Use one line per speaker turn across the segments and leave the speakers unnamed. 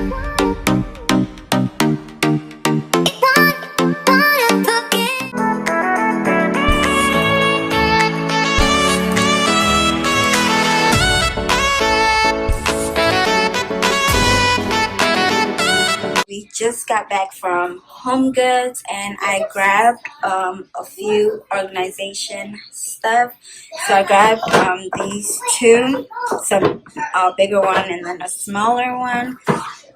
We just got back from Home Goods and I grabbed a few organization stuff. So I grabbed these two, some bigger one and then a smaller one.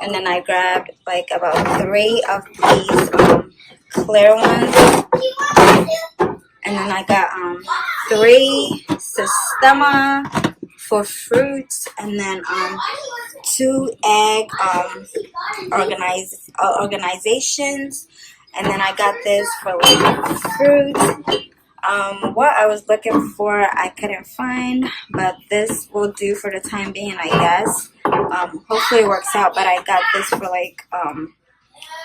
And then I grabbed like about 3 of these clear ones. And then I got 3 Systema for fruits, and then 2 egg organizations, and then I got this for like fruits. What I was looking for I couldn't find, but this will do for the time being, I guess. Hopefully it works out, but I got this for like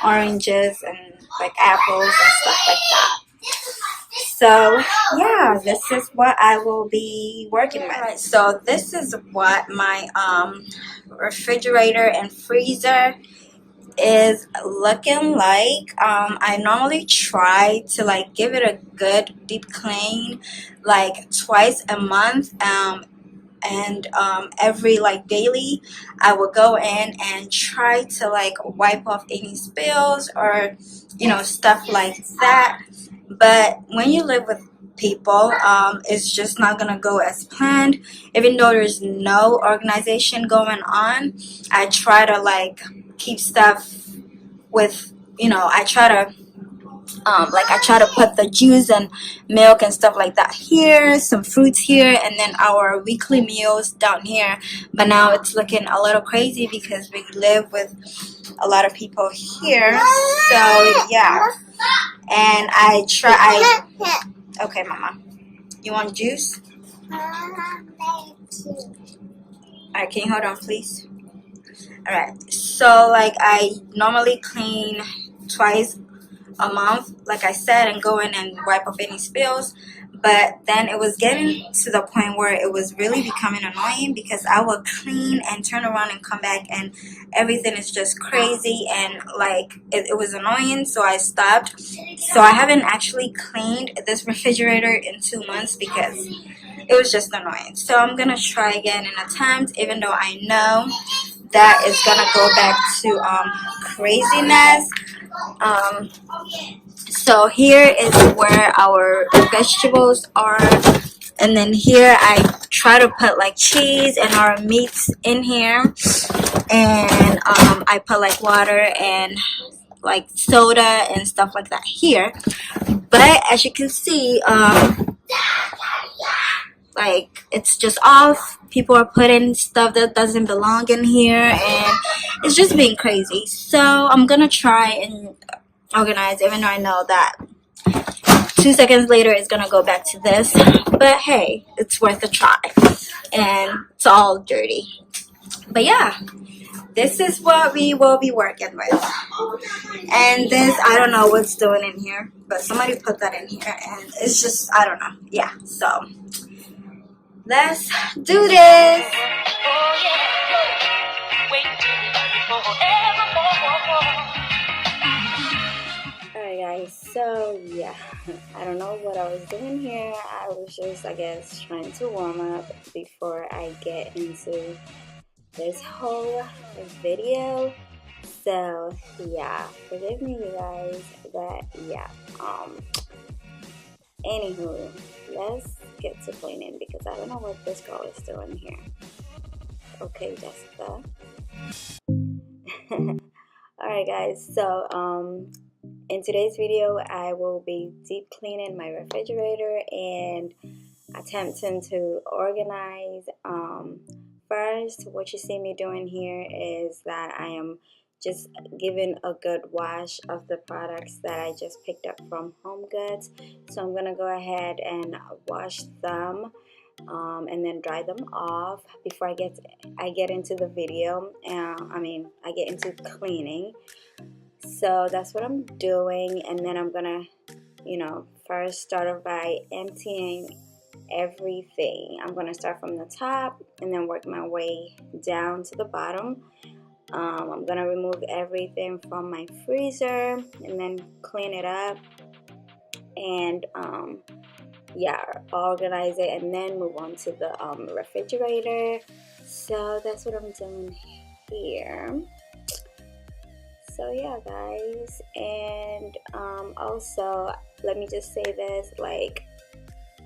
oranges and like apples and stuff like that. So yeah, this is what I will be working with. Right, so this is what my refrigerator and freezer is looking like. I normally try to like give it a good deep clean like twice a month, and every like daily I will go in and try to like wipe off any spills or stuff like that. But when you live with people, it's just not gonna go as planned. Even though there's no organization going on, I try to like keep stuff with I try to I try to put the juice and milk and stuff like that here, some fruits here, and then our weekly meals down here. But now it's looking a little crazy because we live with a lot of people here. So yeah, and okay, Mama, you want juice? Alright, can you hold on, please? Alright, so like I normally clean twice a month, like I said, and go in and wipe off any spills. But then it was getting to the point where it was really becoming annoying because I would clean and turn around and come back and everything is just crazy, and like it was annoying, so I stopped. So I haven't actually cleaned this refrigerator in 2 months because it was just annoying. So I'm gonna try again and attempt, even though I know that it's gonna go back to craziness. So here is where our vegetables are, and then here I try to put like cheese and our meats in here, and I put like water and like soda and stuff like that here. But as you can see, like it's just off. People are putting stuff that doesn't belong in here, and it's just being crazy. So I'm gonna try and organize, even though I know that 2 seconds later it's gonna go back to this. But hey, it's worth a try, and it's all dirty. But yeah, this is what we will be working with. And this, I don't know what's doing in here, but somebody put that in here, and it's just, I don't know. Yeah, so let's do this. Alright guys, so yeah, I don't know what I was doing here. I was just, I guess, trying to warm up before I get into this whole video. So yeah, forgive me you guys, but yeah, anywho, let's get to cleaning because I don't know what this girl is doing here. Okay, Jessica. Alright guys, so in today's video I will be deep cleaning my refrigerator and attempting to organize. First, what you see me doing here is that I am just giving a good wash of the products that I just picked up from Home Goods. So I'm gonna go ahead and wash them and then dry them off before I get into the video. I get into cleaning. So that's what I'm doing, and then I'm gonna first start off by emptying everything. I'm gonna start from the top and then work my way down to the bottom. I'm gonna remove everything from my freezer and then clean it up and yeah, organize it and then move on to the refrigerator. So that's what I'm doing here. So yeah, guys, and also let me just say this, like,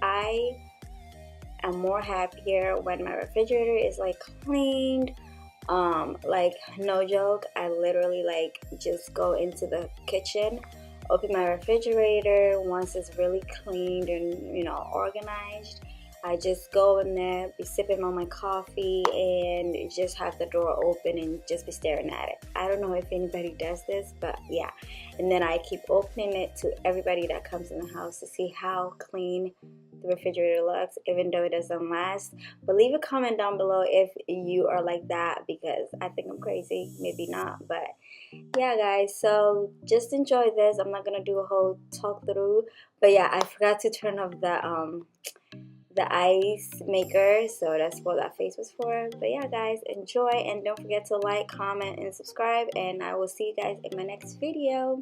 I am more happier when my refrigerator is like cleaned. Like, no joke, I literally like just go into the kitchen, open my refrigerator once it's really cleaned and, you know, organized. I just go in there, be sipping on my coffee, and just have the door open and just be staring at it. I don't know if anybody does this, but yeah. And then I keep opening it to everybody that comes in the house to see how clean the refrigerator looks, even though it doesn't last. But leave a comment down below if you are like that, because I think I'm crazy. Maybe not, but yeah, guys, so just enjoy this. I'm not gonna do a whole talk through, but yeah, I forgot to turn off the ice maker, so that's what that face was for. But yeah, guys, enjoy, and don't forget to like, comment, and subscribe, and I will see you guys in my next video.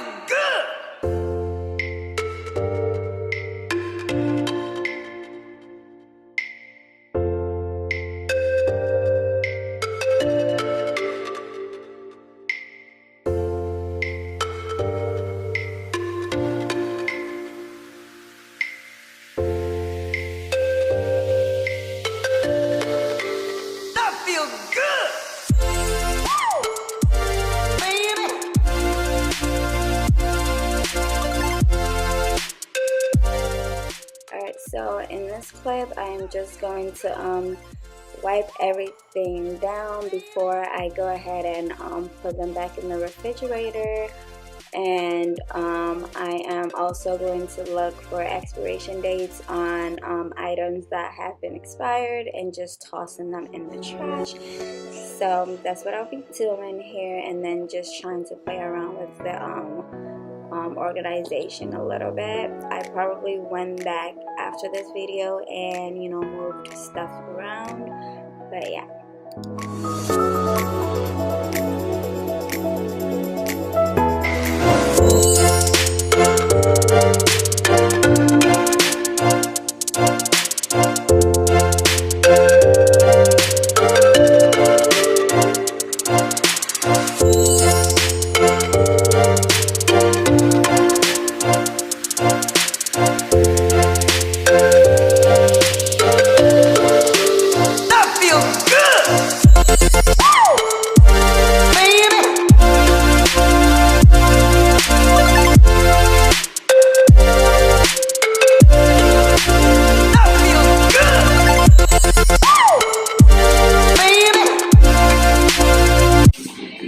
feel good. That feels good.
Alright, so in this clip, I am just going to wipe everything down before I go ahead and put them back in the refrigerator. And I am also going to look for expiration dates on items that have been expired and just tossing them in the trash. So that's what I'll be doing here, and then just trying to play around with the organization a little bit. I probably went back after this video and moved stuff around, but yeah.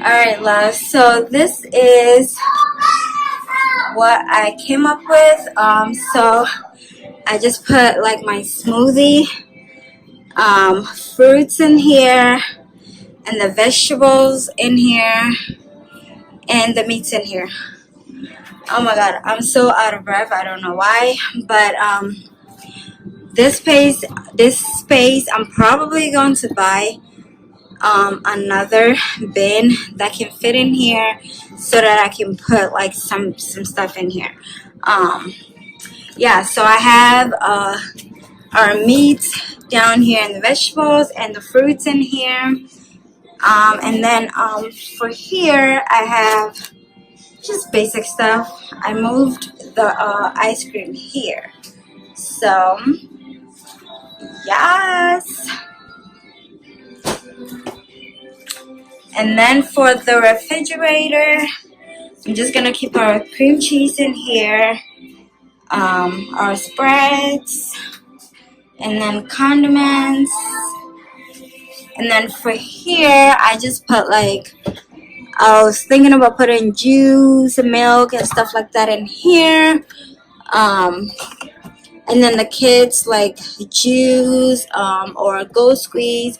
Alright, love, so this is what I came up with. So I just put like my smoothie, fruits in here, and the vegetables in here, and the meats in here. Oh my god, I'm so out of breath. I don't know why, but this space I'm probably going to buy another bin that can fit in here so that I can put like some stuff in here. Yeah, so I have our meats down here and the vegetables and the fruits in here, and then for here I have just basic stuff. I moved the ice cream here, so yes. And then for the refrigerator, I'm just gonna keep our cream cheese in here, our spreads, and then condiments. And then for here, I just put like, I was thinking about putting juice and milk and stuff like that in here. And then the kids like juice or Go Squeeze.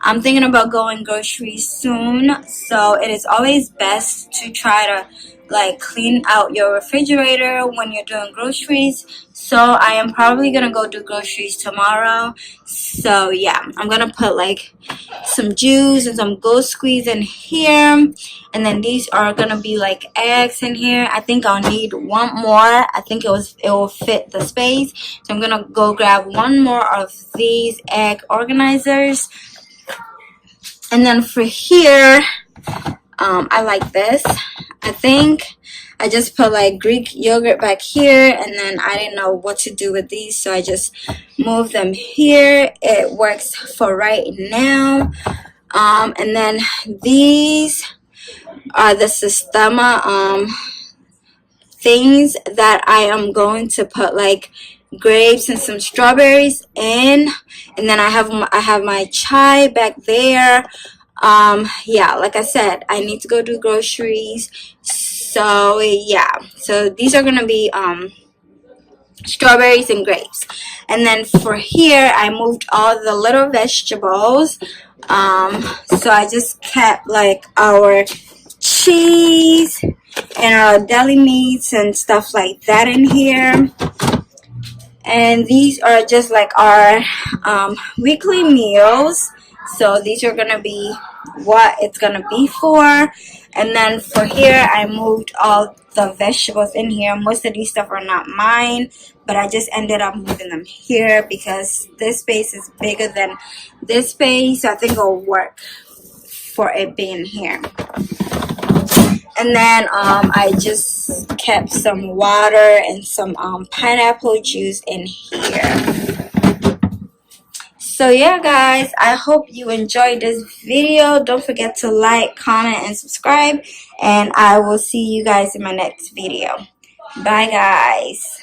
I'm thinking about going groceries soon, so it is always best to try to like clean out your refrigerator when you're doing groceries. So I am probably gonna go do groceries tomorrow. So yeah, I'm gonna put like some juice and some Go Squeeze in here, and then these are gonna be like eggs in here. I think I'll need one more. I think it will fit the space, so I'm gonna go grab one more of these egg organizers. And then for here, I like this. I think I just put like Greek yogurt back here, and then I didn't know what to do with these, so I just moved them here. It works for right now. And then these are the Sistema things that I am going to put like grapes and some strawberries in. And then I have my chai back there. Yeah, like I said, I need to go do groceries. So yeah, so these are gonna be strawberries and grapes. And then for here, I moved all the little vegetables. So I just kept like our cheese and our deli meats and stuff like that in here. And these are just like our weekly meals. So these are gonna be what it's gonna be for. And then for here, I moved all the vegetables in here. Most of these stuff are not mine, but I just ended up moving them here because this space is bigger than this space, so I think it'll work for it being here. And then I just kept some water and some pineapple juice in here. So yeah guys, I hope you enjoyed this video. Don't forget to like, comment, and subscribe. And I will see you guys in my next video. Bye guys.